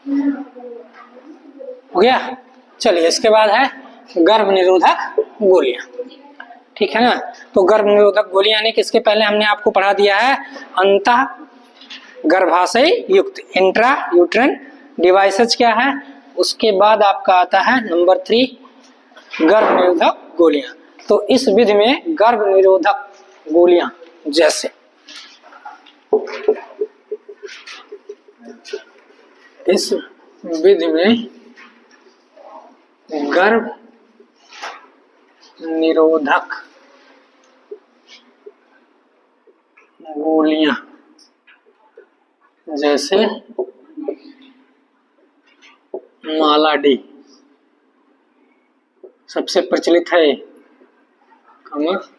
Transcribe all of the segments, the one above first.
हो गया। चलिए इसके बाद है गर्भ निरोधक गोलियां, ठीक है ना। तो गर्भ निरोधक गोलियां यानी कि इसके पहले हमने आपको पढ़ा दिया है अंतः गर्भाशय युक्त, इंट्रा यूट्रन डिवाइसेज क्या है। उसके बाद आपका आता है नंबर 3 गर्भ निरोधक गोलियां। तो इस विधि में गर्भ निरोधक गोलियां जैसे इस विधि में गर्भ निरोधक गोलियां जैसे माला डी सबसे प्रचलित है,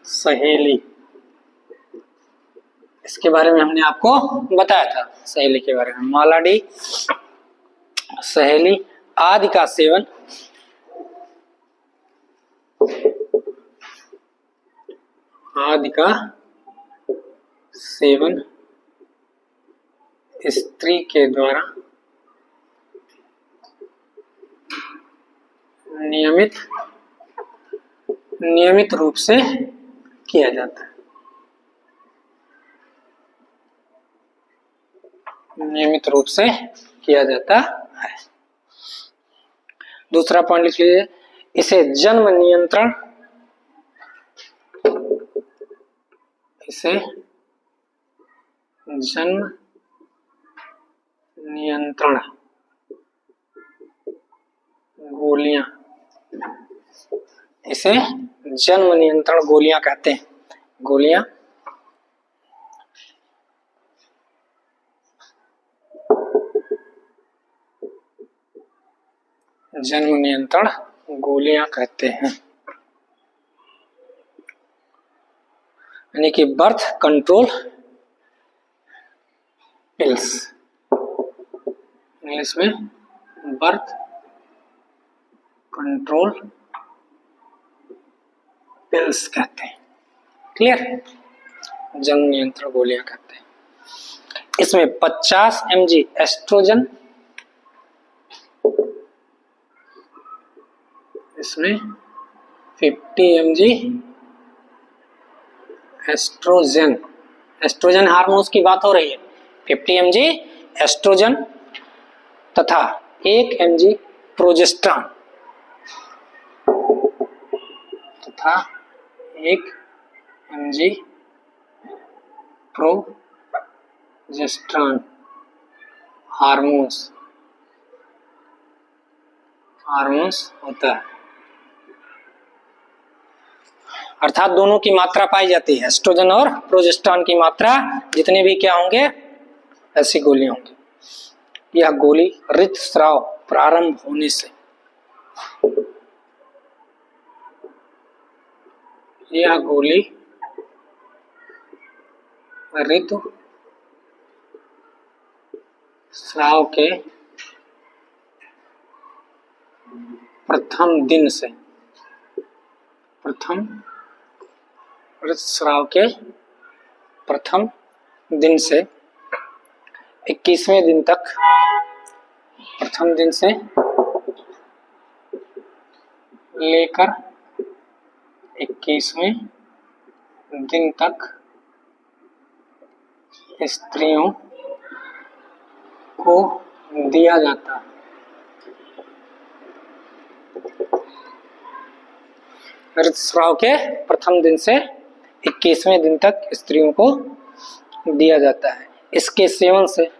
सहेली, इसके बारे में हमने आपको बताया था सहेली के बारे में। माला डी, सहेली आदि का सेवन स्त्री के द्वारा नियमित रूप से किया जाता है। नियमित रूप से किया जाता है। दूसरा पॉइंट लिख लीजिए, इसे जन्म नियंत्रण गोलियां, इसे जन्म नियंत्रण गोलियां कहते हैं। गोलियां जन्म नियंत्रण गोलियां कहते हैं, यानी कि बर्थ कंट्रोल पिल्स, इंग्लिश में बर्थ कंट्रोल पिल्स कहते हैं। क्लियर, जन्म नियंत्रण गोलियां कहते हैं। इसमें 50 mg एस्ट्रोजन, इसमें 50 mg एस्ट्रोजन हार्मोन्स की बात हो रही है। 50 mg एस्ट्रोजन तथा 1 mg प्रोजेस्टेरॉन तथा 1 mg प्रोजेस्टेरॉन हार्मोन्स होता है, अर्थात दोनों की मात्रा पाई जाती है। एस्ट्रोजन और प्रोजेस्टेरॉन की मात्रा जितने भी क्या होंगे ऐसी गोलियां होंगी। यह गोली ऋतुस्राव प्रारंभ होने से, यह गोली ऋतुस्राव के प्रथम दिन से 21वें दिन तक, प्रथम दिन से लेकर 21वें दिन तक स्त्रियों को दिया जाता है। ऋतुस्राव के प्रथम दिन से 21वें दिन तक स्त्रियों को दिया जाता है। इसके सेवन से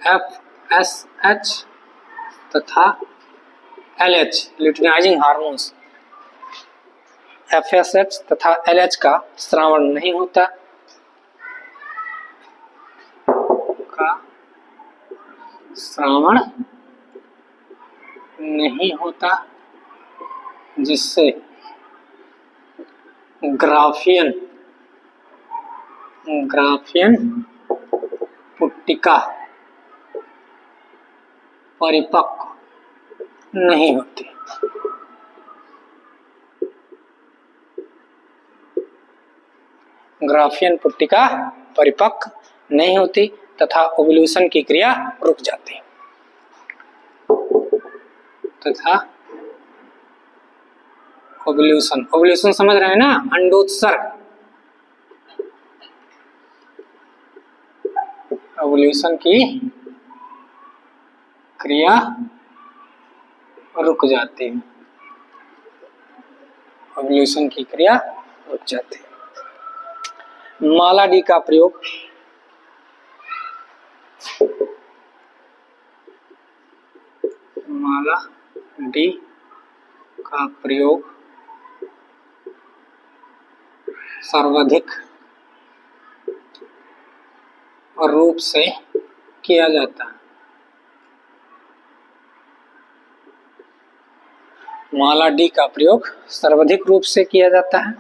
FSH तथा LH ल्यूटिनाइजिंग हार्मोन्स, FSH तथा LH का स्रावन नहीं होता, जिससे ग्राफियन पुट्टिका परिपक्व नहीं होती। ग्राफियन पुट्टिका परिपक्व नहीं होती तथा ओवल्यूशन की क्रिया रुक जाती तथा ओवल्यूशन समझ रहे हैं ना, अंडोत्सर्ग, ओवल्यूशन की क्रिया रुक जाती है, ओवल्यूशन की क्रिया रुक जाती है। माला डी का प्रयोग माला डी का प्रयोग सर्वाधिक रूप से किया जाता है। माला डी का प्रयोग सर्वाधिक रूप से किया जाता है।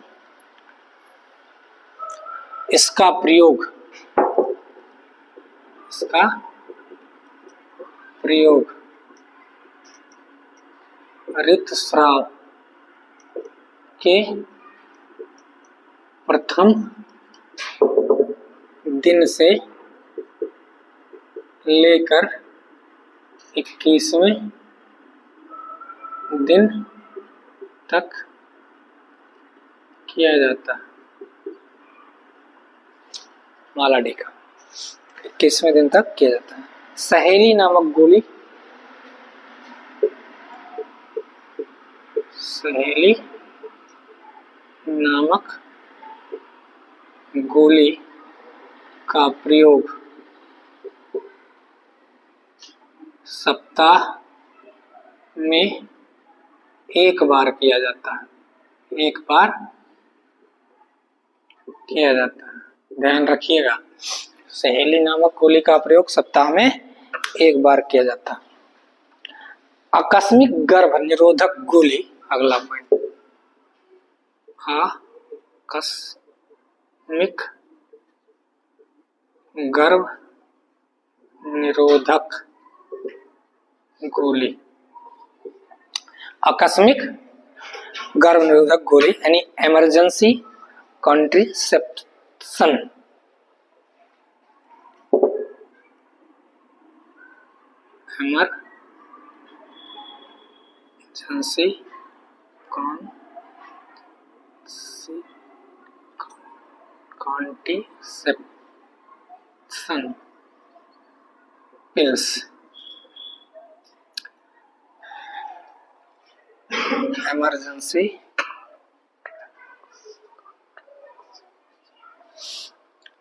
इसका प्रयोग ऋतुस्राव के प्रथम दिन से लेकर 21वें दिन तक किया जाता है। माला डी का 21वें दिन तक किया जाता है। सहेली नामक गोली, सहेली नामक गोली का प्रयोग सप्ताह में एक बार किया जाता है। एक बार किया जाता है, ध्यान रखिएगा। सहेली नामक गोली का प्रयोग सप्ताह में एक बार किया जाता है। आकस्मिक गर्भ निरोधक गोली, अगला पॉइंट, आकस्मिक गर्भ निरोधक गोली, आकस्मिक गर्भ निरोधक गोली यानी इमरजेंसी कॉन्ट्रिसेप्शन, इमरजेंसी कॉन्ट्रिसेप्शन पिल्स,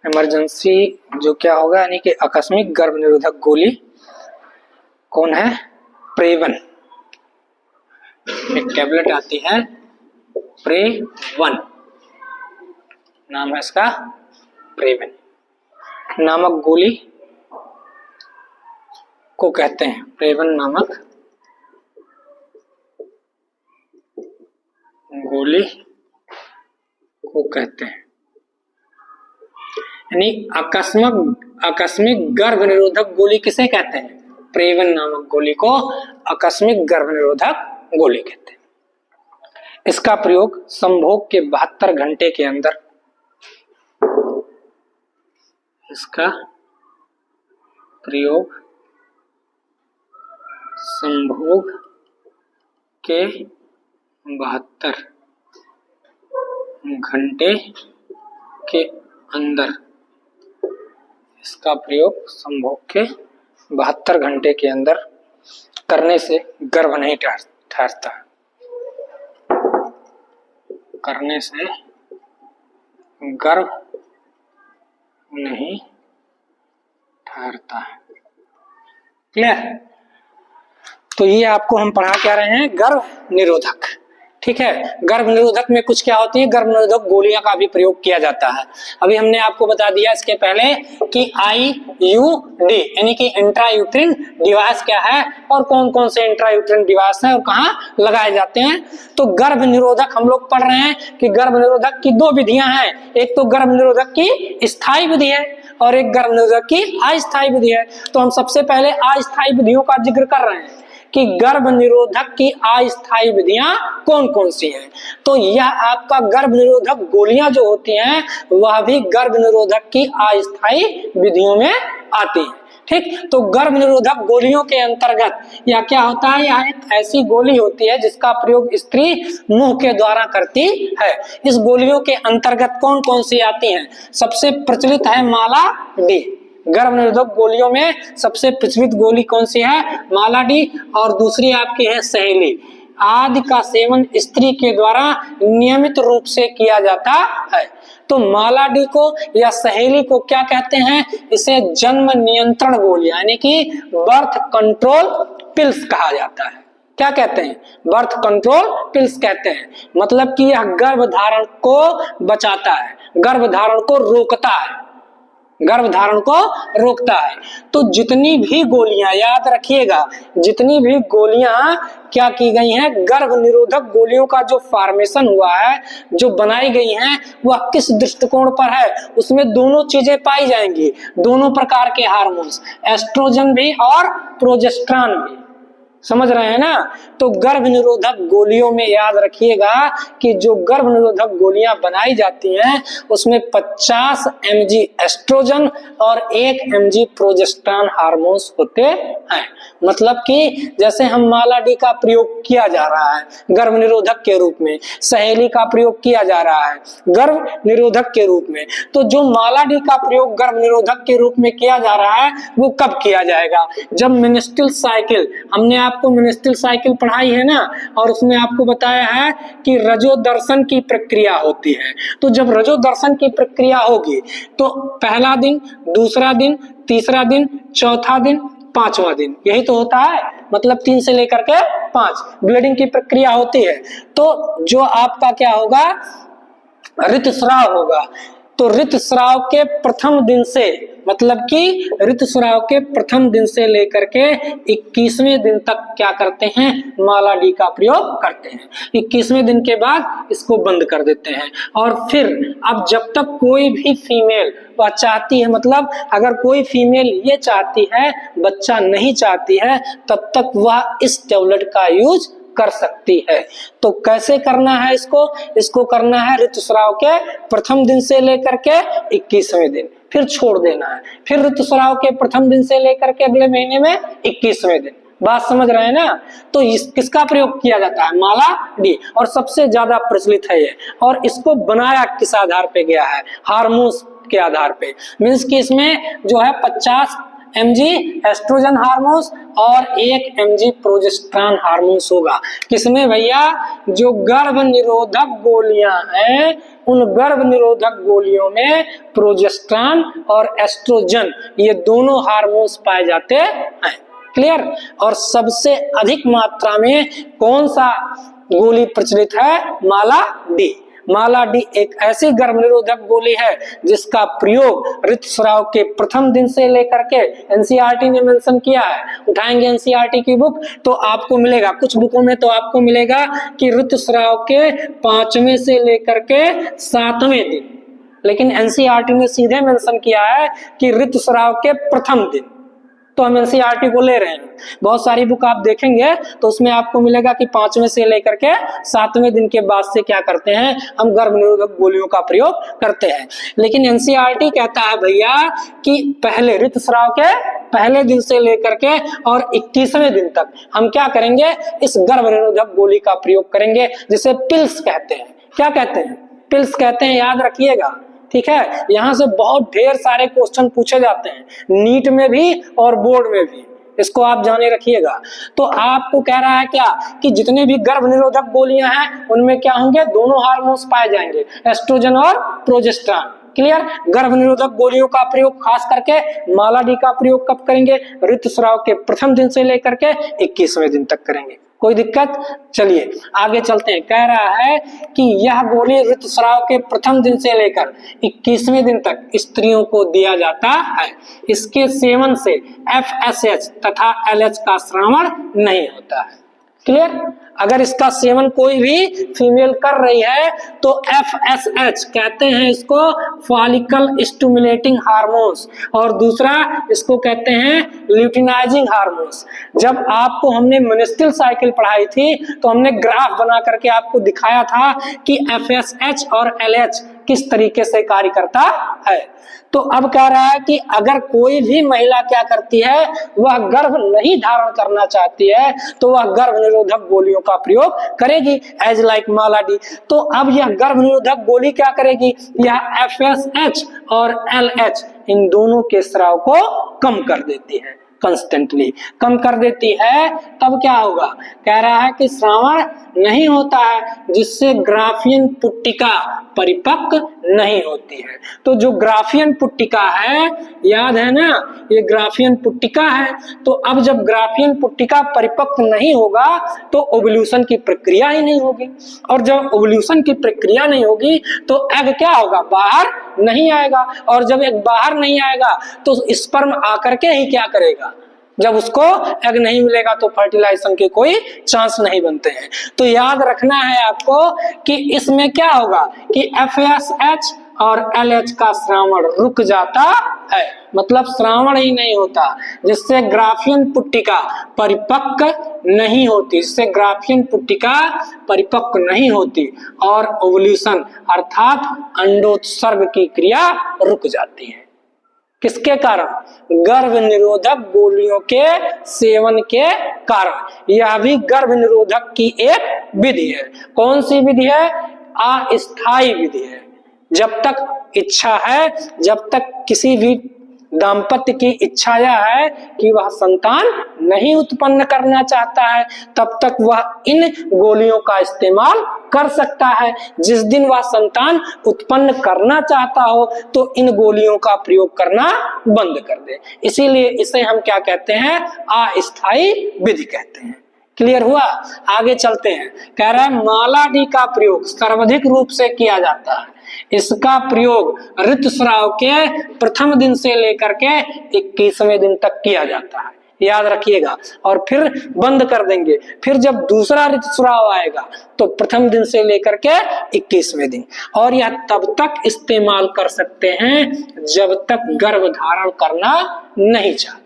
इमरजेंसी जो क्या होगा यानी कि आकस्मिक गर्भ निरोधक गोली कौन है? प्रेवन। एक टैबलेट आती है प्रेवन, नाम है इसका प्रेवन नामक गोली को कहते हैं। प्रेवन नामक गोली को कहते हैं, यानी आकस्मिक गर्भ निरोधक गोली किसे कहते हैं? प्रेवन नामक गोली को आकस्मिक गर्भ निरोधक गोली कहते हैं। इसका प्रयोग संभोग के 72 घंटे के अंदर, इसका प्रयोग संभोग के 72 घंटे के अंदर, इसका प्रयोग संभोग के 72 घंटे के अंदर करने से गर्भ नहीं ठहरता, करने से गर्भ नहीं ठहरता है। क्लियर? तो ये आपको हम पढ़ा क्या रहे हैं? गर्भ निरोधक। ठीक है, गर्भ निरोधक में कुछ क्या होती है? गर्भ निरोधक गोलियां का भी प्रयोग किया जाता है। अभी हमने आपको बता दिया इसके पहले कि IUD यानी कि इंट्रायूट्रिन डिवाइस क्या है और कौन कौन से इंट्रायूट्रिन डिवाइस हैं और कहाँ लगाए जाते हैं। तो गर्भ निरोधक हम लोग पढ़ रहे हैं कि गर्भ निरोधक की 2 विधियां हैं। एक तो गर्भ निरोधक की स्थायी विधि है और एक गर्भ निरोधक की अस्थायी विधि है। तो हम सबसे पहले अस्थायी विधियों का जिक्र कर रहे हैं कि गर्भ निरोधक की अस्थायी विधियां कौन कौन सी हैं। तो यह आपका गर्भ निरोधक गोलियां जो होती हैं वह भी गर्भ निरोधक की अस्थायी विधियों में आती हैं। ठीक, तो गर्भ निरोधक गोलियों के अंतर्गत यह क्या होता है, यह एक ऐसी गोली होती है जिसका प्रयोग स्त्री मुंह के द्वारा करती है। इस गोलियों के अंतर्गत कौन कौन सी आती हैं? सबसे प्रचलित है माला डी। गर्भ निरोधक गोलियों में सबसे प्रचलित गोली कौन सी है? माला डी। और दूसरी आपकी है सहेली आदि का सेवन स्त्री के द्वारा नियमित रूप से किया जाता है। तो माला डी को या सहेली को क्या कहते हैं? इसे जन्म नियंत्रण गोली यानी कि बर्थ कंट्रोल पिल्स कहा जाता है। क्या कहते हैं? बर्थ कंट्रोल पिल्स कहते हैं। मतलब कि यह गर्भधारण को बचाता है, गर्भधारण को रोकता है, गर्भधारण को रोकता है। तो जितनी भी गोलियां, याद रखिएगा, जितनी भी गोलियां क्या की गई हैं, गर्भ निरोधक गोलियों का जो फॉर्मेशन हुआ है, जो बनाई गई हैं, वह किस दृष्टिकोण पर है? उसमें दोनों चीजें पाई जाएंगी, दोनों प्रकार के हार्मोन्स, एस्ट्रोजन भी और प्रोजेस्टेरॉन भी। समझ रहे हैं ना? तो गर्भ निरोधक गोलियों में याद रखिएगा कि जो गर्भ निरोधक गोलियां बनाई जाती हैं उसमें 50 mg एस्ट्रोजन और 1 mg प्रोजेस्टेरॉन हार्मोन्स होते हैं। मतलब कि जैसे हम माला डी का प्रयोग किया जा रहा है गर्भ निरोधक के रूप में, सहेली का प्रयोग किया जा रहा है गर्भ निरोधक के रूप में, तो जो माला डी का प्रयोग गर्भ निरोधक के रूप में किया जा रहा है वो कब किया जाएगा? जब मेंस्ट्रुअल साइकिल, हमने आपको मेंस्ट्रुअल साइकिल पढ़ाई है ना, और उसमें आपको बताया है कि रजोदर्शन की प्रक्रिया होती है। तो जब रजोदर्शन की प्रक्रिया होगी तो पहला दिन, दूसरा दिन, तीसरा दिन, चौथा दिन, पांचवा दिन, यही तो होता है। मतलब 3 से लेकर के 5 ब्लीडिंग की प्रक्रिया होती है। तो जो आपका क्या होगा, ऋतुस्राव होगा। तो ऋतुस्राव के प्रथम दिन से, मतलब कि ऋतुस्राव के प्रथम दिन से लेकर के 21वें दिन तक क्या करते हैं? माला डी का प्रयोग करते हैं। 21वें दिन के बाद इसको बंद कर देते हैं। और फिर अब जब तक कोई भी फीमेल वह चाहती है, मतलब अगर कोई फीमेल ये चाहती है, बच्चा नहीं चाहती है, तब तक वह इस टेबलेट का यूज कर सकती है। तो कैसे करना है इसको? इसको करना है ऋतुस्राव के प्रथम दिन से लेकर के 21वें दिन, फिर छोड़ देना है। फिर ऋतुस्राव के प्रथम दिन से लेकर के अगले महीने में 21वें दिन। बात समझ रहे हैं ना? तो किसका प्रयोग किया जाता है? माला डी। और सबसे ज्यादा प्रचलित है ये। और इसको बनाया किस आधार पे गया है? हार्मोन्स के आधार पे। मीन्स कि इसमें जो है 50 mg एस्ट्रोजन हार्मोन्स और 1 mg प्रोजेस्टेरॉन हार्मोन्स होगा। किसमें भैया? जो गर्भ निरोधक गोलियां हैं उन गर्भ निरोधक गोलियों में प्रोजेस्टेरॉन और एस्ट्रोजन ये दोनों हार्मोन्स पाए जाते हैं। क्लियर? और सबसे अधिक मात्रा में कौन सा गोली प्रचलित है? माला डी। माला डी एक ऐसी गर्भ निरोधक गोली है जिसका प्रयोग ऋतुस्राव के प्रथम दिन से लेकर के, एनसीईआरटी ने मेंशन किया है, उठाएंगे एनसीईआरटी की बुक तो आपको मिलेगा, कुछ बुकों में तो आपको मिलेगा कि ऋतुस्राव के 5वें से लेकर के 7वें दिन, लेकिन एनसीईआरटी ने सीधे मेंशन किया है कि ऋतुस्राव के प्रथम दिन। तो हम एनसीईआरटी को ले रहे हैं। बहुत सारी बुक आप देखेंगे तो उसमें आपको मिलेगा कि 5वें से लेकर के 7वें दिन के बाद से क्या करते हैं, हम गर्भ निरोधक गोलियों का प्रयोग करते हैं। लेकिन एनसीईआरटी कहता है भैया कि पहले ऋतुस्राव के पहले दिन से लेकर के और 21वें दिन तक हम क्या करेंगे? इस गर्भ निरोधक गोली का प्रयोग करेंगे, जिसे पिल्स कहते हैं। क्या कहते हैं? पिल्स कहते हैं, याद रखिएगा। ठीक है? यहां से बहुत ढेर सारे क्वेश्चन पूछे जाते हैं, नीट में भी और बोर्ड में भी, इसको आप जाने रखिएगा। तो आपको कह रहा है क्या कि जितने भी गर्भ निरोधक गोलियां हैं उनमें क्या होंगे? दोनों हार्मोन्स पाए जाएंगे, एस्ट्रोजन और प्रोजेस्टेरॉन। क्लियर? गर्भ निरोधक गोलियों का प्रयोग खास करके माला डी का प्रयोग कब करेंगे? ऋतुस्राव के प्रथम दिन से लेकर के 21वें दिन तक करेंगे। कोई दिक्कत? चलिए आगे चलते हैं। कह रहा है कि यह गोली ऋतुस्राव के प्रथम दिन से लेकर 21वें दिन तक स्त्रियों को दिया जाता है। इसके सेवन से FSH तथा LH का श्रावण नहीं होता है। क्लियर। अगर इसका सेवन कोई भी फीमेल कर रही है तो FSH कहते हैं इसको फॉलिकल स्टिमुलेटिंग हार्मोन्स, और दूसरा इसको कहते हैं ल्यूटिनाइजिंग हार्मोन्स। जब आपको हमने मेंस्ट्रुअल साइकिल पढ़ाई थी तो हमने ग्राफ बना करके आपको दिखाया था कि FSH और LH किस तरीके से कार्य करता है। तो अब कह रहा है कि अगर कोई भी महिला क्या करती है, वह गर्भ नहीं धारण करना चाहती है तो वह गर्भ निरोधक गोलियों का प्रयोग करेगी, एज लाइक मालाडी। तो अब यह गर्भ निरोधक गोली क्या करेगी, यह FSH और LH इन दोनों के स्राव को कम कर देती है, कंस्टेंटली कम कर देती है। तब क्या होगा, कह रहा है कि श्रावण नहीं होता है, जिससे ग्राफियन पुट्टिका परिपक्व नहीं होती है। तो जो ग्राफियन पुट्टिका है, याद है ना, ये ग्राफियन पुट्टिका है। तो अब जब ग्राफियन पुट्टिका परिपक्व नहीं होगा तो ओव्यूलेशन की प्रक्रिया ही नहीं होगी, और जब ओव्यूलेशन की प्रक्रिया नहीं होगी तो एग क्या होगा, बाहर नहीं आएगा, और जब एग बाहर नहीं आएगा तो स्पर्म आकर के ही क्या करेगा, जब उसको एग नहीं मिलेगा तो फर्टिलाइजेशन के कोई चांस नहीं बनते हैं। तो याद रखना है आपको कि इसमें क्या होगा कि FSH और LH का श्रावण रुक जाता है, मतलब श्रावण ही नहीं होता, जिससे ग्राफियन पुट्टिका परिपक्व नहीं होती, जिससे ग्राफियन पुट्टिका परिपक्व नहीं होती और ओव्यूलेशन अर्थात अंडोत्सर्ग की क्रिया रुक जाती है। किसके कारण, गर्भ निरोधक गोलियों के सेवन के कारण। यह भी गर्भ निरोधक की एक विधि है। कौन सी विधि है, अस्थायी विधि है। जब तक इच्छा है, जब तक किसी भी दाम्पत्य की इच्छा यह है कि वह संतान नहीं उत्पन्न करना चाहता है, तब तक वह इन गोलियों का इस्तेमाल कर सकता है। जिस दिन वह संतान उत्पन्न करना चाहता हो तो इन गोलियों का प्रयोग करना बंद कर दे। इसीलिए इसे हम क्या कहते हैं, अस्थायी विधि कहते हैं। क्लियर हुआ। आगे चलते हैं। कह रहा है मालाडी का प्रयोग सर्वाधिक रूप से किया जाता है। इसका प्रयोग ऋतुस्राव के प्रथम दिन से लेकर के 21वें दिन तक किया जाता है, याद रखिएगा, और फिर बंद कर देंगे। फिर जब दूसरा ऋतुस्राव आएगा तो प्रथम दिन से लेकर के 21वें दिन, और यह तब तक इस्तेमाल कर सकते हैं जब तक गर्भ धारण करना नहीं चाहते।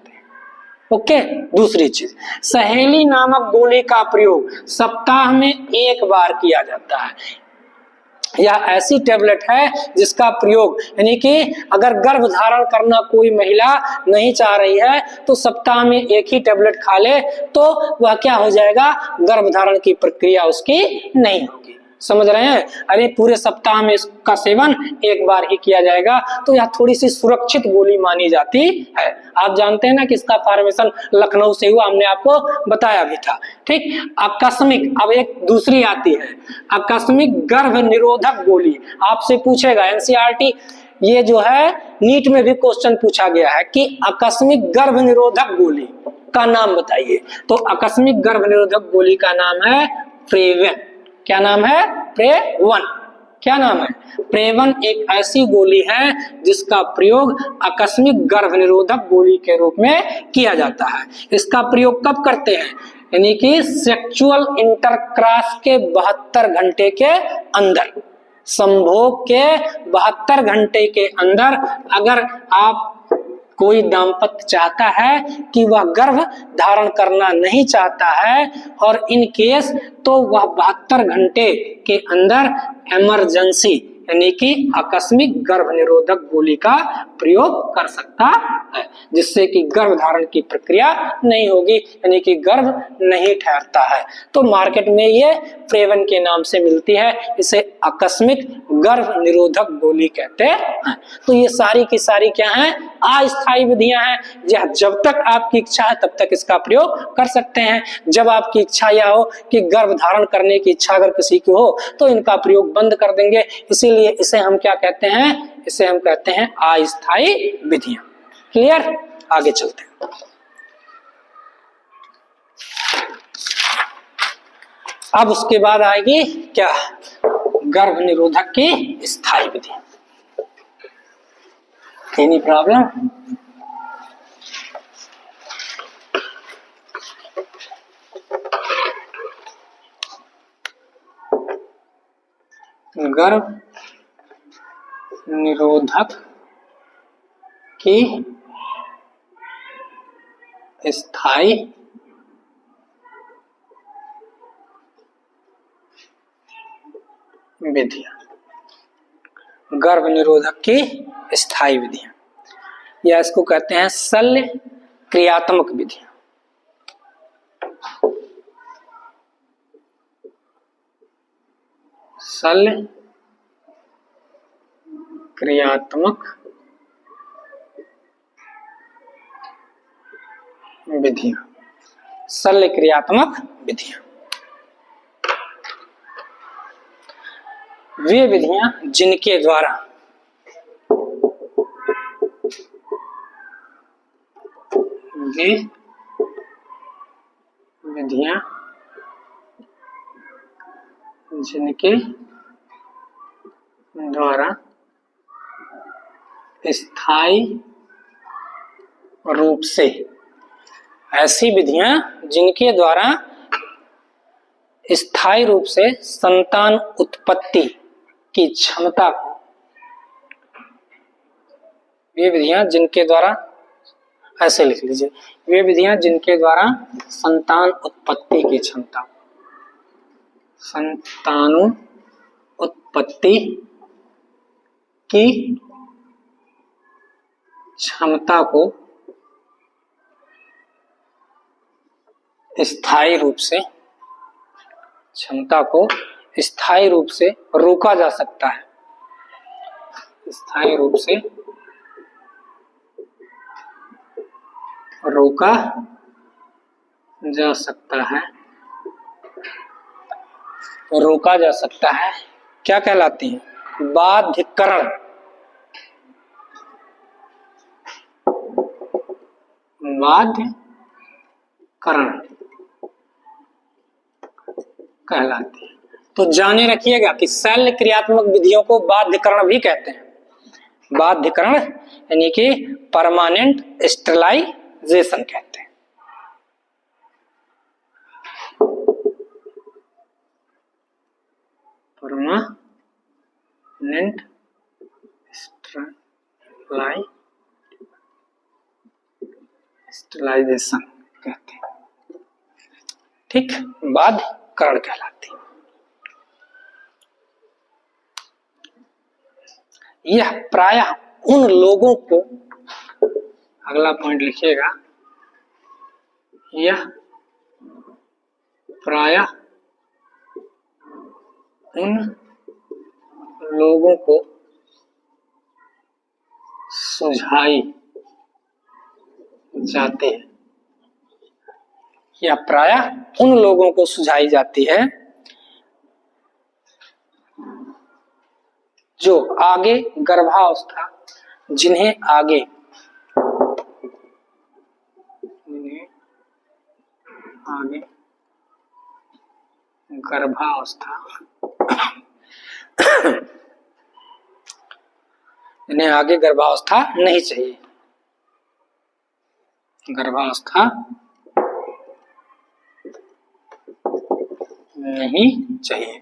ओके। दूसरी चीज, सहेली नामक गोली का प्रयोग सप्ताह में एक बार किया जाता है। यह ऐसी टेबलेट है जिसका प्रयोग, यानी कि अगर गर्भ धारण करना कोई महिला नहीं चाह रही है तो सप्ताह में एक ही टेबलेट खा ले तो वह क्या हो जाएगा, गर्भ धारण की प्रक्रिया उसकी नहीं होगी। समझ रहे हैं। अरे पूरे सप्ताह में इसका सेवन एक बार ही किया जाएगा, तो यह थोड़ी सी सुरक्षित गोली मानी जाती है। आप जानते हैं ना कि इसका फॉर्मेशन लखनऊ से हुआ, हमने आपको बताया भी था। ठीक। आकस्मिक, अब एक दूसरी आती है आकस्मिक गर्भ निरोधक गोली। आपसे पूछेगा एनसीईआरटी, ये जो है नीट में भी क्वेश्चन पूछा गया है कि आकस्मिक गर्भ निरोधक गोली का नाम बताइए। तो आकस्मिक गर्भ निरोधक गोली का नाम है प्रेवन। क्या नाम है, प्रेवन। क्या नाम है, प्रेवन एक ऐसी गोली है जिसका प्रयोग आकस्मिक गर्भ निरोधक गोली के रूप में किया जाता है। इसका प्रयोग कब करते हैं, यानी कि सेक्सुअल इंटरक्रॉस के 72 घंटे के अंदर, संभोग के 72 घंटे के अंदर अगर आप कोई दाम्पत्य चाहता है कि वह गर्भ धारण करना नहीं चाहता है और इन केस, तो वह 72 घंटे के अंदर इमरजेंसी यानी कि आकस्मिक गर्भ निरोधक गोली का प्रयोग कर सकता है, जिससे कि गर्भ धारण की प्रक्रिया नहीं होगी, यानी कि गर्भ नहीं ठहरता है। तो मार्केट में ये प्रेवन के नाम से मिलती है, इसे आकस्मिक गर्भ निरोधक गोली कहते हैं। तो ये सारी की सारी क्या है, अस्थायी विधियां हैं। जब तक आपकी इच्छा है तब तक इसका प्रयोग कर सकते हैं। जब आपकी इच्छा यह हो कि गर्भ धारण करने की इच्छा अगर किसी की हो तो इनका प्रयोग बंद कर देंगे। इसीलिए इसे हम क्या कहते हैं, इसे हम कहते हैं अस्थायी विधियां। क्लियर। आगे चलते हैं। अब उसके बाद आएगी क्या, गर्भ निरोधक की स्थायी विधि। Any problem? गर्भ निरोधक की स्थायी विधियां, गर्भ निरोधक की स्थायी विधियां, या इसको कहते हैं शल्य क्रियात्मक विधियां। शल्य क्रियात्मक विधियां, शल्य क्रियात्मक विधियां वे विधियां जिनके द्वारा वे विधियां जिनके द्वारा स्थायी रूप से, ऐसी विधियां जिनके द्वारा स्थायी रूप से संतान उत्पत्ति की क्षमता को, वे विधियां जिनके द्वारा, ऐसे लिख लीजिए, वे विधियां जिनके द्वारा संतान उत्पत्ति की क्षमता, संतानो उत्पत्ति की क्षमता को स्थायी रूप से, क्षमता को स्थायी रूप से रोका जा सकता है, स्थायी रूप से रोका जा सकता है, रोका जा सकता है, क्या कहलाती है? बाध्यकरण, बाध्यकरण कहलाती है। तो जाने रखिएगा कि शल्य क्रियात्मक विधियों को बाध्यकरण भी कहते हैं। बाध्यकरण यानी कि परमानेंट स्टरलाइजेशन कहते हैं। परमानेंट स्टरलाइजेशन कहते हैं, ठीक, बाध्यकरण कहलाती है। यह प्रायः उन लोगों को, अगला पॉइंट लिखिएगा, यह प्रायः उन लोगों को सुझाई जाती है, यह प्रायः उन लोगों को सुझाई जाती है जो आगे गर्भावस्था, जिन्हें आगे गर्भावस्था इन्हें आगे गर्भावस्था नहीं चाहिए, गर्भावस्था नहीं चाहिए,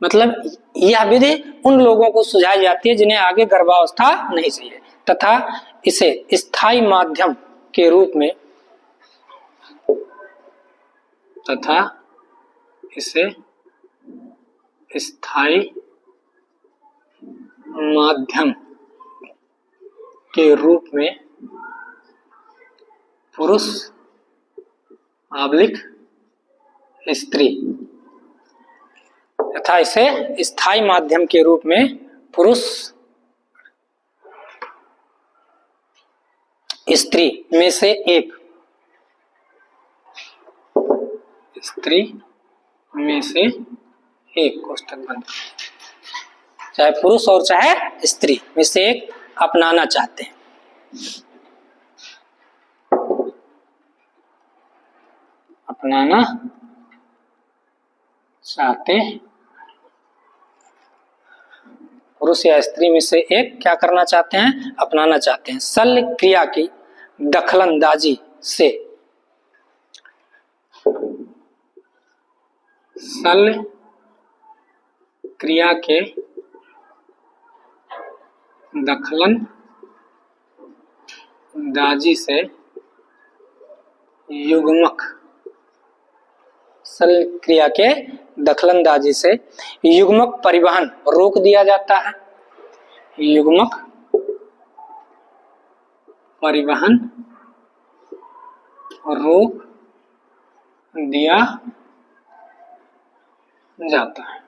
मतलब यह विधि उन लोगों को सुझाई जाती है जिन्हें आगे गर्भावस्था नहीं चाहिए, तथा इसे स्थायी माध्यम के रूप में, तथा इसे स्थायी माध्यम के रूप में पुरुष आब्लिक स्त्री, तथा इसे स्थायी माध्यम के रूप में पुरुष स्त्री में से एक, स्त्री में से एक, कोष्ठक बंद, चाहे पुरुष और चाहे स्त्री में से एक अपनाना चाहते हैं। अपनाना चाहते, पुरुष या स्त्री में से एक क्या करना चाहते हैं? अपनाना चाहते हैं। शल्य क्रिया की दखलंदाजी से, शल्य क्रिया के दखलंदाजी से युग्मक, सल क्रिया के दखलंदाजी से युग्मक परिवहन रोक दिया जाता है। युग्मक परिवहन रोक दिया जाता है।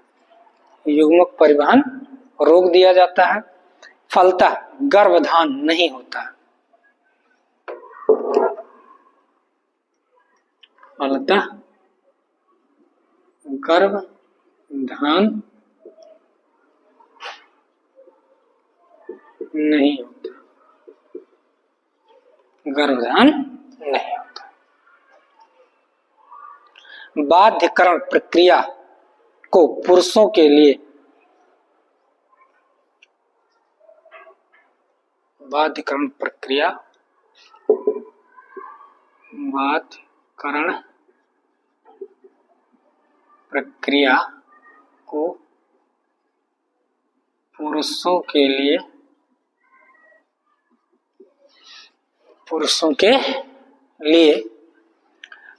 युग्मक परिवहन रोक दिया जाता है। फलतः गर्भधान नहीं होता। फलतः गर्भधान नहीं होता। गर्भधान नहीं होता। बाध्यकरण प्रक्रिया को पुरुषों के लिए, बाध्यकरण प्रक्रिया, बाध्यकरण प्रक्रिया को पुरुषों के लिए,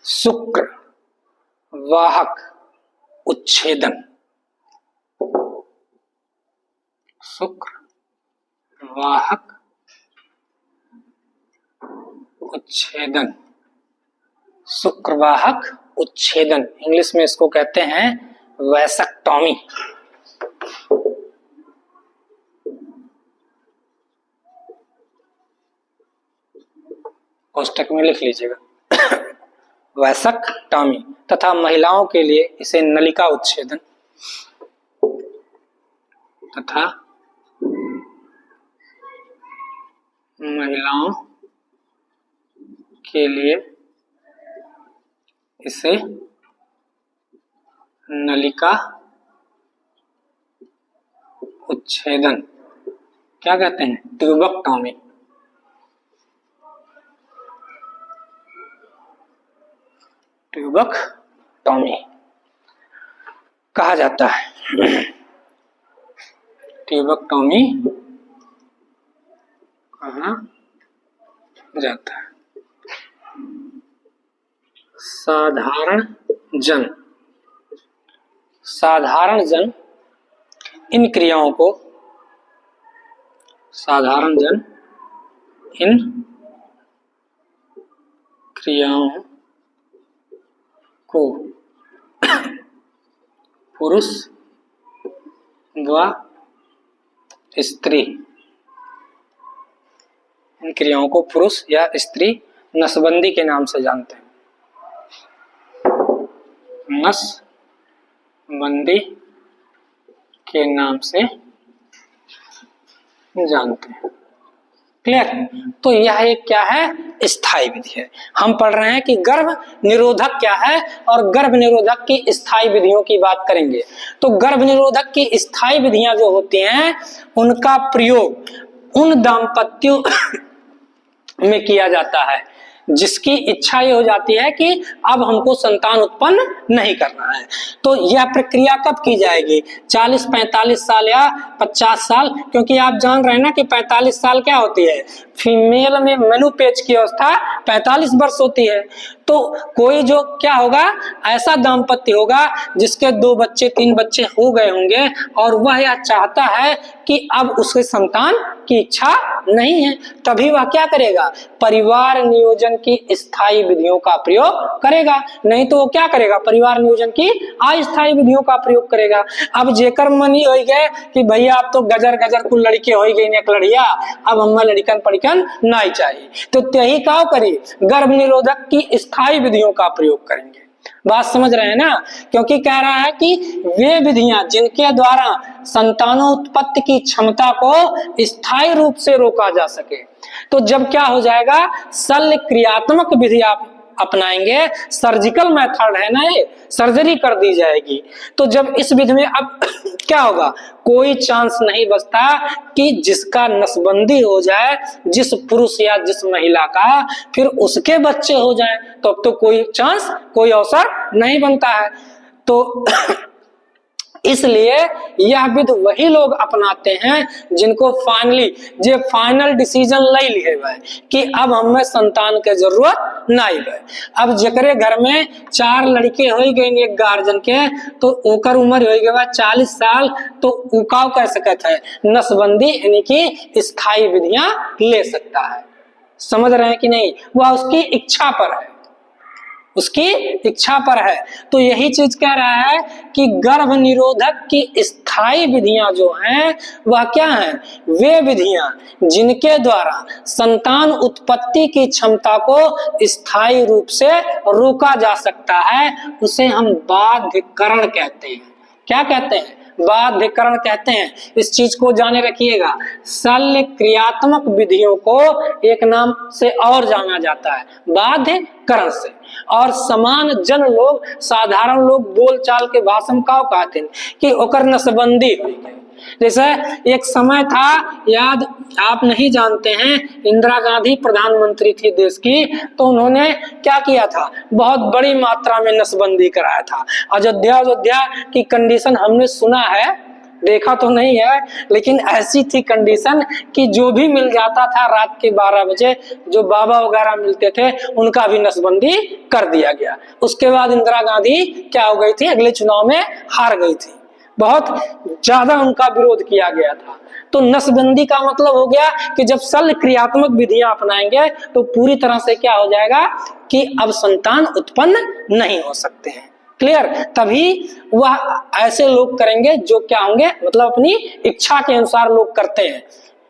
शुक्र वाहक उच्छेदन, शुक्र वाहक उच्छेदन, शुक्रवाहक उच्छेदन, इंग्लिश में इसको कहते हैं वैसेक्टॉमी। पुस्तक में लिख लीजिएगा वैसेक्टॉमी। तथा महिलाओं के लिए इसे नलिका उच्छेदन, तथा महिलाओं के लिए इसे नलिका उच्छेदन क्या कहते हैं? ट्यूबेक्टॉमी। ट्यूबेक्टॉमी कहा जाता है। ट्यूबेक्टॉमी कहा जाता है। साधारण जन इन क्रियाओं को, साधारण जन इन क्रियाओं को पुरुष व स्त्री, इन क्रियाओं को पुरुष या स्त्री नसबंदी के नाम से जानते हैं। नसबंदी के नाम से जानते हैं। क्लियर? तो यह एक क्या है? स्थायी विधि है। हम पढ़ रहे हैं कि गर्भ निरोधक क्या है और गर्भ निरोधक की स्थायी विधियों की बात करेंगे। तो गर्भ निरोधक की स्थायी विधियां जो होती हैं उनका प्रयोग उन दाम्पत्यों में किया जाता है जिसकी इच्छा ये हो जाती है कि अब हमको संतान उत्पन्न नहीं करना है। तो यह प्रक्रिया कब की जाएगी? 40, 45 साल या 50 साल, क्योंकि आप जान रहे हैं ना कि 45 साल क्या होती है? फीमेल में मेनोपेज की अवस्था 45 वर्ष होती है। तो कोई जो क्या होगा, ऐसा दाम्पत्य होगा जिसके 2 बच्चे 3 बच्चे हो गए होंगे और वह यह चाहता है कि अब उसके संतान की इच्छा नहीं है, तभी वह क्या करेगा? परिवार नियोजन की स्थायी विधियों का प्रयोग करेगा। नहीं तो वो क्या करेगा? परिवार नियोजन की अस्थायी विधियों का प्रयोग करेगा। अब जेकर मन ही हो गए कि भैया अब तो गजर गजर कुल लड़के हो गई एक लड़िया, अब हमें लड़कन पड़कन नहीं चाहिए, तो त्यही का करी गर्भ निरोधक की स्थायी विधियों का प्रयोग करेंगे। बात समझ रहे हैं ना? क्योंकि कह रहा है कि वे विधियां जिनके द्वारा संतानोत्पत्ति की क्षमता को स्थायी रूप से रोका जा सके। तो जब क्या हो जाएगा? शल्य क्रियात्मक विधि आप अपनाएंगे, सर्जिकल मेथड है ना, ये सर्जरी कर दी जाएगी। तो जब इस विधि में अब क्या होगा? कोई चांस नहीं बचता कि जिसका नसबंदी हो जाए, जिस पुरुष या जिस महिला का, फिर उसके बच्चे हो जाए, तो अब तो कोई चांस, कोई अवसर नहीं बनता है। तो इसलिए यह विधि वही लोग अपनाते हैं जिनको फाइनल डिसीजन ले लिए हुए कि अब हमें संतान के जरूरत नहीं है। अब जकरे घर में 4 लड़के हो गए एक गार्जियन के, तो ओकर उम्र हो गया 40 साल, तो उकाव कर सकता है नसबंदी यानी कि स्थायी विधियां ले सकता है। समझ रहे हैं कि नहीं? वह उसकी इच्छा पर है, उसकी इच्छा पर है। तो यही चीज कह रहा है कि गर्भ निरोधक की स्थायी विधियां जो हैं वह क्या हैं? वे विधियां जिनके द्वारा संतान उत्पत्ति की क्षमता को स्थायी रूप से रोका जा सकता है, उसे हम बाध्यकरण कहते हैं। क्या कहते हैं? बाध्यकरण कहते हैं। इस चीज को जाने रखिएगा। शल्य क्रियात्मक विधियों को एक नाम से और जाना जाता है, बाध्यकरण से। और समान जन लोग, साधारण लोग बोलचाल के भाषा में का कहते हैं कि ओकर नसबंदी हुई है। जैसे एक समय था, याद आप नहीं जानते हैं, इंदिरा गांधी प्रधानमंत्री थी देश की, तो उन्होंने क्या किया था? बहुत बड़ी मात्रा में नसबंदी कराया था। अयोध्या की कंडीशन हमने सुना है, देखा तो नहीं है, लेकिन ऐसी थी कंडीशन कि जो भी मिल जाता था रात के 12 बजे, जो बाबा वगैरह मिलते थे उनका भी नसबंदी कर दिया गया। उसके बाद इंदिरा गांधी क्या हो गई थी? अगले चुनाव में हार गई थी। बहुत ज्यादा उनका विरोध किया गया था। तो नसबंदी का मतलब हो गया कि जब शल्य क्रियात्मक विधियां अपनाएंगे तो पूरी तरह से क्या हो जाएगा कि अब संतान उत्पन्न नहीं हो सकते हैं। क्लियर? तभी वह ऐसे लोग करेंगे जो क्या होंगे, मतलब अपनी इच्छा के अनुसार लोग करते हैं।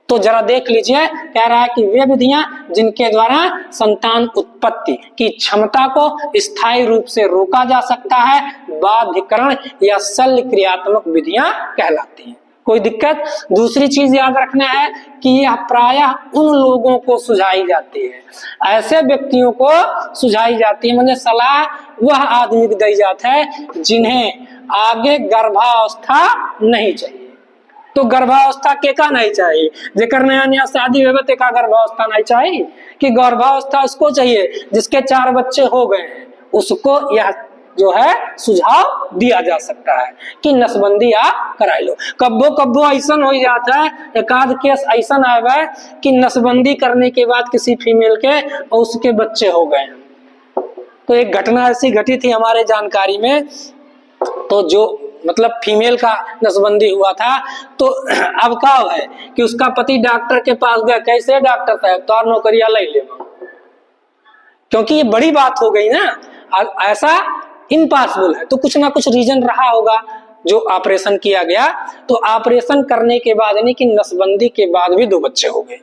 तो जरा देख लीजिए, कह रहा है कि वे विधियां जिनके द्वारा संतान उत्पत्ति की क्षमता को स्थायी रूप से रोका जा सकता है, बाध्यकरण या शल्य क्रियात्मक विधियां कहलाती हैं। कोई दिक्कत? दूसरी चीज याद रखना है कि यह प्रायः उन लोगों को सुझाई जाती है, ऐसे व्यक्तियों को सुझाई जाती है, मतलब सलाह वह आदमी को दी जाता है जिन्हें आगे गर्भावस्था नहीं चाहिए। तो गर्भावस्था केका नहीं चाहिए? जेकर नया नया शादी हुए ते का गर्भावस्था नहीं चाहिए? कि गर्भावस्था उसको चाहिए जिसके 4 बच्चे हो गए हैं, उसको यह जो है सुझाव दिया जा सकता है कि नसबंदी आप कराई लो। कब्बो ऐसा हो जाता है, एकाध केस ऐसा आया है कि नसबंदी करने के बाद किसी फीमेल के और उसके बच्चे हो गए। तो एक घटना ऐसी घटी थी हमारे जानकारी में, तो जो मतलब फीमेल का नसबंदी हुआ था, तो अब क्या है कि उसका पति डॉक्टर के पास गया। कैसे? डॉक्टर साहब तो नौकरिया ले ले, क्योंकि ये बड़ी बात हो गई ना, ऐसा इम्पॉसिबल है। तो कुछ ना कुछ रीजन रहा होगा जो ऑपरेशन किया गया। तो ऑपरेशन करने के बाद यानी कि नसबंदी के बाद भी 2 बच्चे हो गए।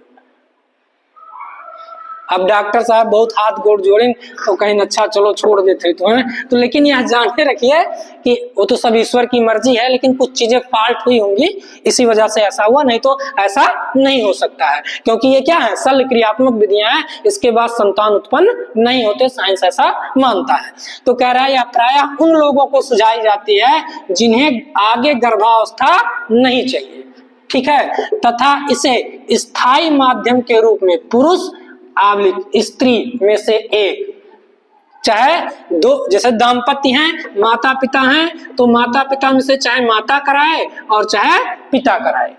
अब डॉक्टर साहब बहुत हाथ गोड़ जोड़ें तो कहीं अच्छा चलो छोड़ देते तो हैं। तो लेकिन यह जाने रखिए कि वो तो सब ईश्वर की मर्जी है, लेकिन कुछ चीजें फाल्ट हुई होंगी, इसी वजह से ऐसा हुआ, नहीं तो ऐसा नहीं हो सकता है। क्योंकि ये क्या है? शल्य क्रियात्मक विधियां हैं, इसके बाद संतान उत्पन्न नहीं होते, साइंस ऐसा मानता है। तो कह रहा है यह प्रायः उन लोगों को सुझाई जाती है जिन्हें आगे गर्भावस्था नहीं चाहिए, ठीक है, तथा इसे स्थायी माध्यम के रूप में पुरुष स्त्री में से एक, चाहे 2, जैसे दाम्पत्य हैं, माता पिता हैं, तो माता पिता में से चाहे माता कराए और चाहे पिता कराए।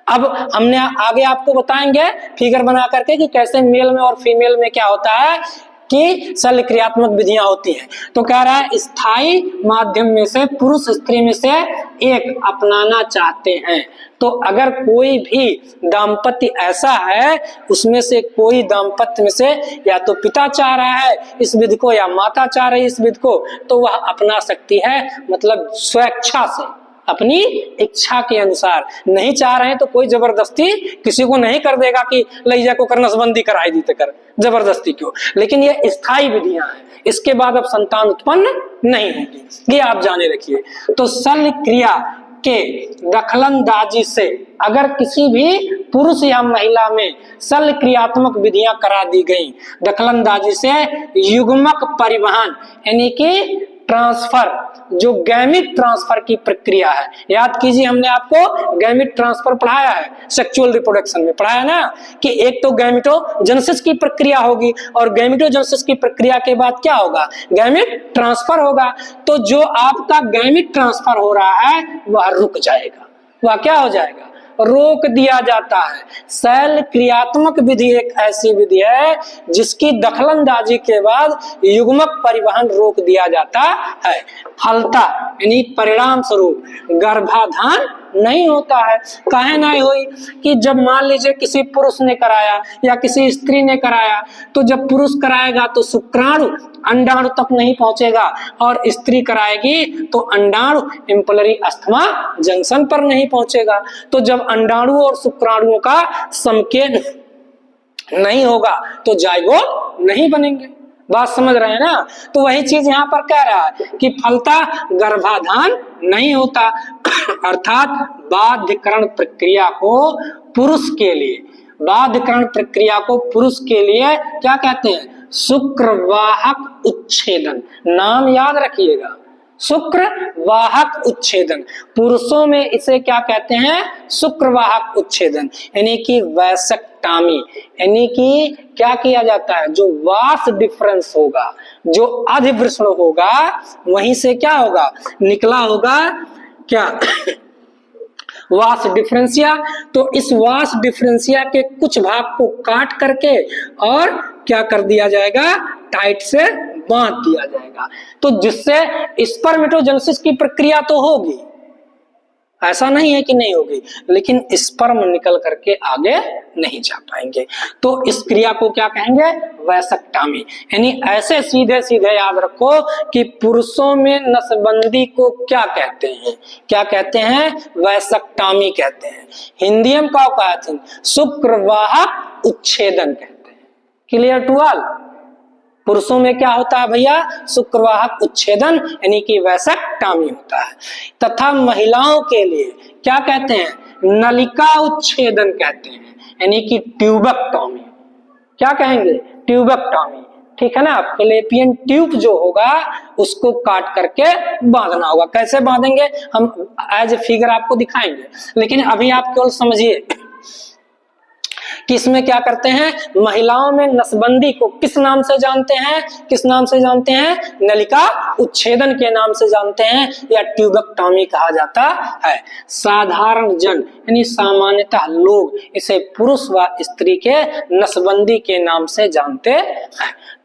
अब हमने आगे आपको बताएंगे फिगर बना करके कि कैसे मेल में और फीमेल में क्या होता है कि शल्य क्रियात्मक विधियां होती हैं। तो कह रहा है स्थायी माध्यम में से पुरुष स्त्री में से एक अपनाना चाहते हैं। तो अगर कोई भी दाम्पत्य ऐसा है, उसमें से कोई दाम्पत्य में से या तो पिता चाह रहा है इस विधि को या माता चाह रही है इस विधि को, तो वह अपना सकती है, मतलब स्वेच्छा से, अपनी इच्छा के अनुसार। नहीं चाह रहे हैं तो कोई जबरदस्ती किसी को नहीं कर देगा कि ले जाकर कर नसबंदी कराई दी तो कर, जबरदस्ती क्यों। लेकिन ये स्थायी विधियां हैं, इसके बाद अब संतान उत्पन्न नहीं होगी, ये आप जाने रखिए। तो शल्य क्रिया के दखलंदाजी से अगर किसी भी पुरुष या महिला में शल्य क्रियात्मक विधियां करा दी गई, दखलंदाजी से युग्मक परिवहन यानी कि ट्रांसफर, जो गैमिट ट्रांसफर की प्रक्रिया है, याद कीजिए हमने आपको गैमिट ट्रांसफर पढ़ाया है, सेक्सुअल रिप्रोडक्शन में पढ़ाया ना कि एक तो गैमिटोजेनेसिस की प्रक्रिया होगी और गैमिटोजेनेसिस की प्रक्रिया के बाद क्या होगा, गैमिट ट्रांसफर होगा। तो जो आपका गैमिट ट्रांसफर हो रहा है वह रुक जाएगा, वह क्या हो जाएगा, रोक दिया जाता है। शैल क्रियात्मक विधि एक ऐसी विधि है जिसकी दखलंदाजी के बाद युग्मक परिवहन रोक दिया जाता है। फलता यानी परिणाम स्वरूप गर्भाधान नहीं होता है। काहे नहीं हुई कि जब मान लीजिए किसी पुरुष ने कराया या किसी स्त्री ने कराया, तो जब पुरुष कराएगा तो शुक्राणु अंडाणु तक नहीं पहुंचेगा और स्त्री कराएगी तो अंडाणु इम्पलरी अस्थमा जंक्शन पर नहीं पहुंचेगा। तो जब अंडाणु और शुक्राणुओं का समकेंद्र नहीं होगा तो जाइगोट नहीं बनेंगे। बात समझ रहे हैं ना। तो वही चीज यहाँ पर कह रहा है कि फलता गर्भाधान नहीं होता, अर्थात बाध्यकरण प्रक्रिया को पुरुष के लिए, बाध्यकरण प्रक्रिया को पुरुष के लिए क्या कहते हैं, शुक्रवाहक उच्छेदन। नाम याद रखिएगा, शुक्रवाहक उच्छेदन। पुरुषों में इसे क्या कहते हैं, शुक्रवाहक उच्छेदन, यानी कि वैसेक्टॉमी, यानी कि क्या किया जाता है, जो वास डिफरेंस होगा, जो अधिवृषण होगा वहीं से क्या होगा, निकला होगा क्या वास डिफरेंशिया। तो इस वास डिफरेंशिया के कुछ भाग को काट करके और क्या कर दिया जाएगा, टाइट से बांध दिया जाएगा। तो जिससे स्पर्मेटोजेनेसिस की प्रक्रिया तो होगी, ऐसा नहीं है कि नहीं होगी, लेकिन स्पर्म निकल करके आगे नहीं जा पाएंगे। तो इस क्रिया को क्या कहेंगे, वैसेक्टॉमी। यानी ऐसे सीधे सीधे याद रखो कि पुरुषों में नसबंदी को क्या कहते हैं, क्या कहते हैं, वैसेक्टॉमी कहते हैं। हिंदी में क्या कहते हैं, शुक्रवाहक उच्छेदन कहते हैं। Clear to all. पुरुषों में क्या होता है भैया, शुक्रवाहक उच्छेदन यानी कि वैसेक्टॉमी होता है। तथा महिलाओं के लिए क्या कहते हैं, नलिका उच्छेदन कहते हैं, यानी कि ट्यूबेक्टॉमी। क्या कहेंगे, ट्यूबेक्टॉमी। ठीक है ना। फैलोपियन ट्यूब जो होगा उसको काट करके बांधना होगा। कैसे बांधेंगे हम एज ए फिगर आपको दिखाएंगे, लेकिन अभी आप केवल समझिए कि इसमें क्या करते हैं, महिलाओं में नसबंदी को किस नाम से जानते हैं, किस नाम से जानते हैं, नलिका उच्छेदन के नाम से जानते हैं या ट्यूबेक्टॉमी कहा जाता है। साधारण जन यानी सामान्यतः लोग इसे पुरुष व स्त्री के नसबंदी के नाम से जानते हैं।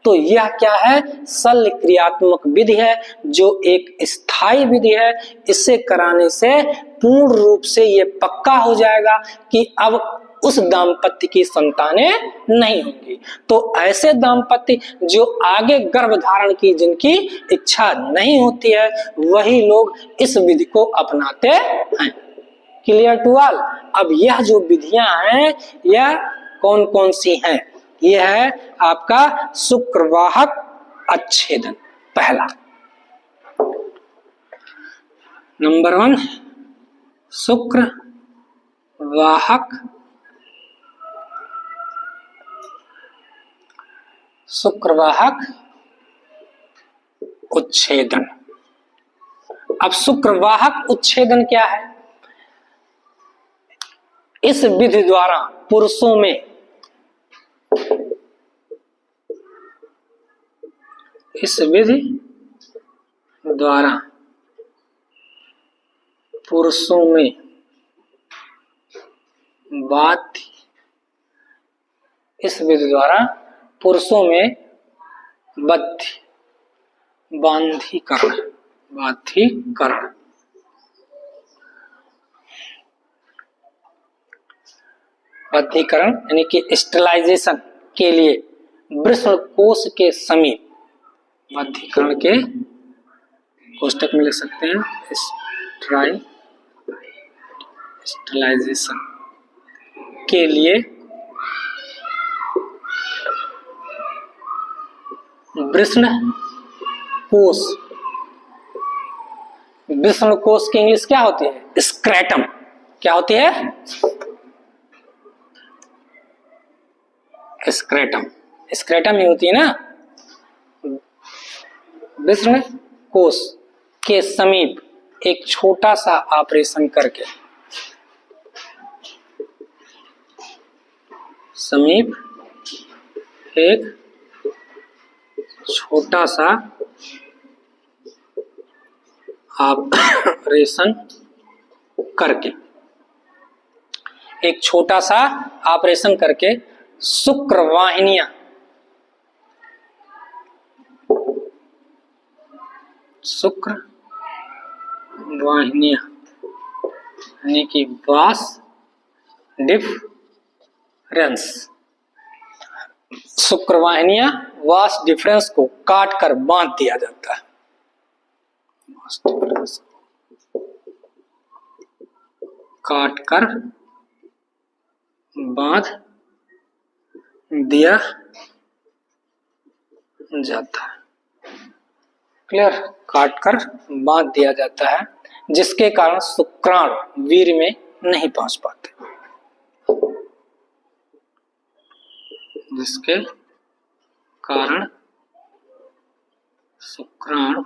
तो यह क्या है, शल्य क्रियात्मक विधि है जो एक स्थायी विधि है। इसे कराने से पूर्ण रूप से यह पक्का हो जाएगा कि अब उस दाम्पत्य की संतानें नहीं होंगी। तो ऐसे दाम्पत्य जो आगे गर्भ धारण की जिनकी इच्छा नहीं होती है वही लोग इस विधि को अपनाते हैं। Clear to all. अब यह जो विधियां हैं यह कौन कौन सी हैं, यह है आपका शुक्रवाहक अच्छेदन पहला, नंबर 1 शुक्रवाहक उच्छेदन। अब शुक्रवाहक उच्छेदन क्या है, इस विधि द्वारा पुरुषों में बाध्यीकरण यानी कि स्टेरिलाइजेशन के लिए वृषण कोश के समीप, बाध्यीकरण के कोष्टक में लिख सकते हैं स्टेरिलाइजेशन के लिए वृषण कोश की इंग्लिश क्या होती है, स्क्रेटम। क्या होती है, स्क्रेटम ही होती है ना। वृषण कोश के समीप एक छोटा सा ऑपरेशन करके, समीप एक छोटा सा ऑपरेशन करके, एक छोटा सा ऑपरेशन करके शुक्रवाहिनियां, शुक्रवाहिनियां यानी कि वास डिफरेंस, शुक्रवाहिनियां वास डिफरेंस को काट कर बांध दिया जाता है, काट कर बांध दिया जाता है। क्लियर, काट कर बांध दिया जाता है, जिसके कारण शुक्राणु वीर्य में नहीं पहुंच पाते, जिसके कारण शुक्राणु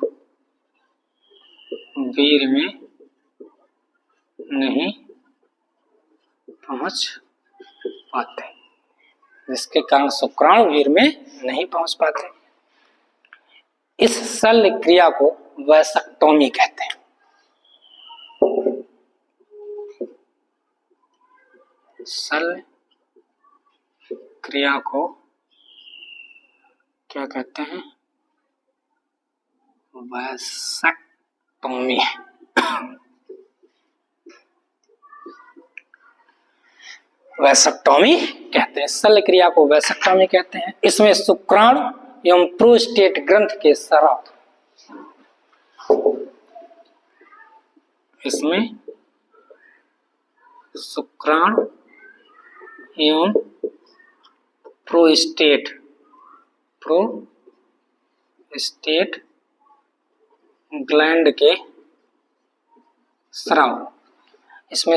वीर्य में नहीं पहुंच पाते, जिसके कारण शुक्राणु वीर्य में नहीं पहुंच पाते। इस शल्य क्रिया को वैसेक्टोमी कहते हैं। शल्य क्रिया को क्या कहते हैं? वैसेक्टोमी। वैसेक्टोमी कहते हैं, शल्य क्रिया को वैसेक्टोमी कहते हैं। इसमें शुक्राणु एवं प्रोस्टेट ग्रंथ के स्राव, इसमें शुक्राणु एवं प्रोस्टेट ग्लैंड के स्राव, इसमें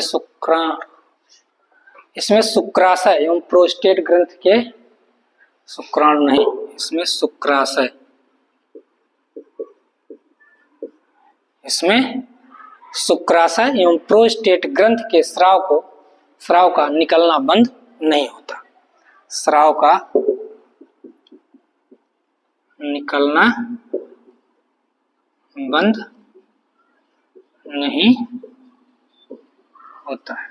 शुक्राशय एवं प्रोस्टेट ग्रंथ के, शुक्राणु नहीं, इसमें शुक्राशय, इसमें शुक्राशय एवं प्रोस्टेट ग्रंथ के स्राव का निकलना बंद नहीं होता, स्राव का निकलना बंद नहीं होता है,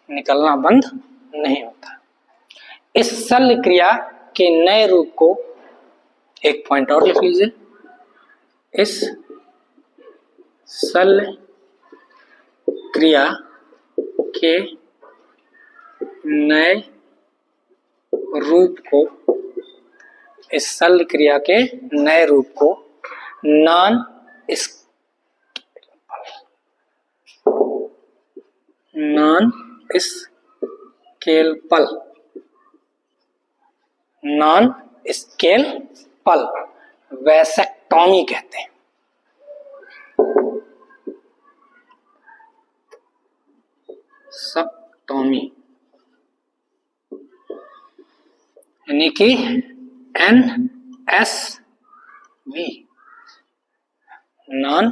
निकलना बंद नहीं होता। इस शल्य क्रिया के नए रूप को, एक पॉइंट और लिख लीजिए, इस शल्य क्रिया के नए रूप को, इस शल्य क्रिया के नए रूप को नॉन स्केलपल वैसेक्टोमी कहते हैं। सेक्टोमी यानी कि NSV, नॉन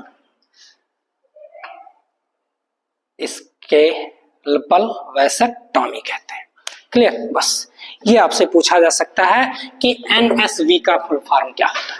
स्केलपल वैसेक्टोमी कहते हैं। क्लियर, बस ये आपसे पूछा जा सकता है कि NSV का फुल फॉर्म क्या होता है।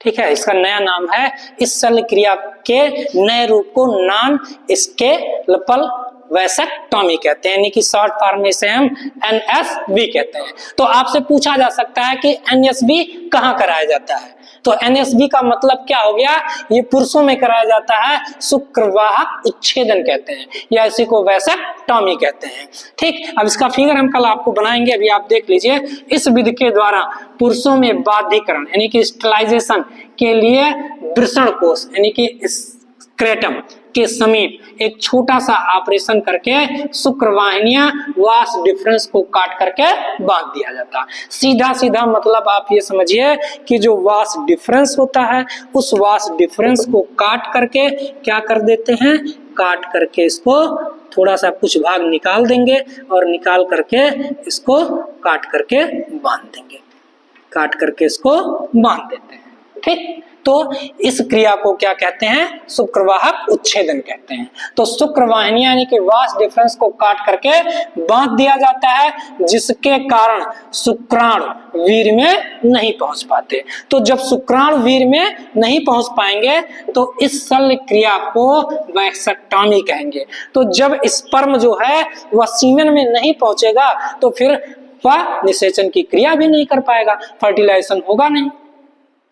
ठीक है, इसका नया नाम है, इस शल्य क्रिया के नए रूप को नॉन स्केलपल वैसेक्टोमी कहते हैं, यानी कि शॉर्ट फॉर्म में से हम NSV कहते हैं। तो आपसे पूछा जा सकता है कि NSV कहाँ कराया जाता है, तो NSV का मतलब क्या हो गया? ये पुरुषों में कराया जाता है, शुक्रवाहक उच्छेदन कहते हैं, या इसी को वैसेक्टोमी कहते हैं। ठीक, अब इसका फिगर हम कल आपको बनाएंगे, अभी आप देख लीजिए। इस विधि के द्वारा पुरुषों में बाध्यकरण यानी कि स्टरलाइजेशन के लिए वृषण कोश यानी कि स्क्रेटम के समीप एक छोटा सा ऑपरेशन करके शुक्रवाहिनियां वास डिफरेंस को काट करके बांध दिया जाता। सीधा सीधा मतलब आप ये समझिए कि जो वास डिफरेंस होता है, उस वास डिफरेंस को काट करके क्या कर देते हैं, काट करके इसको थोड़ा सा कुछ भाग निकाल देंगे और निकाल करके इसको काट करके बांध देंगे, काट करके इसको बांध देते हैं। ठीक, तो इस क्रिया को क्या कहते हैं? शुक्रवाहक उच्छेदन कहते हैं। तो शुक्रवाहिनी यानी कि वास डिफरेंस को काट करके बांध दिया जाता है, जिसके कारण शुक्राणु वीर्य में नहीं पहुंच पाते। तो जब शुक्राणु वीर्य में नहीं पहुंच पाएंगे तो इस शल्य क्रिया को वैसेक्टॉमी कहेंगे। तो जब स्पर्म जो है वह सीमेन में नहीं पहुंचेगा तो फिर वह निषेचन की क्रिया भी नहीं कर पाएगा, फर्टिलाइजेशन होगा नहीं।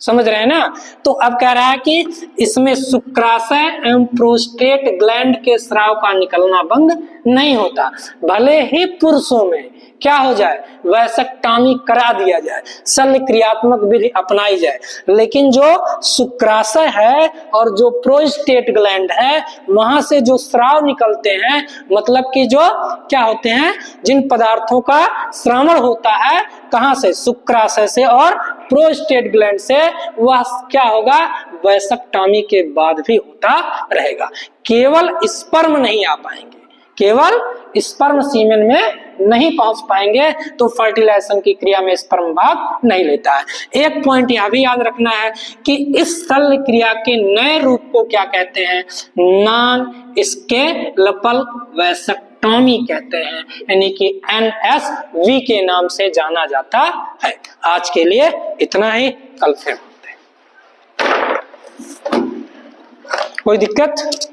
समझ रहे हैं ना? तो अब कह रहा है कि इसमें शुक्राशय एवं प्रोस्टेट ग्लैंड के स्राव का निकलना बंद नहीं होता, भले ही पुरुषों में क्या हो जाए, वैसेक्टॉमी करा दिया जाए, शल्य क्रियात्मक विधि अपनाई जाए, लेकिन जो शुक्राशय है और जो प्रोस्टेट ग्लैंड है वहां से जो स्राव निकलते हैं, मतलब कि जो क्या होते हैं, जिन पदार्थों का श्रावण होता है कहां से, शुक्राशय से और प्रोस्टेट ग्लैंड से, वह क्या होगा, वैसेक्टॉमी के बाद भी होता रहेगा। केवल स्पर्म नहीं आ पाएंगे, केवल स्पर्म सीमेन में नहीं पहुंच पाएंगे, तो फर्टिलाइजेशन की क्रिया में स्पर्म भाग नहीं लेता है। एक पॉइंट यह भी याद रखना है कि इस शल्य क्रिया के नए रूप को क्या कहते हैं, नॉन स्केलेबल वैसेक्टॉमी कहते हैं, यानी कि NSV के नाम से जाना जाता है। आज के लिए इतना ही, कल फिर होते हैं। कोई दिक्कत?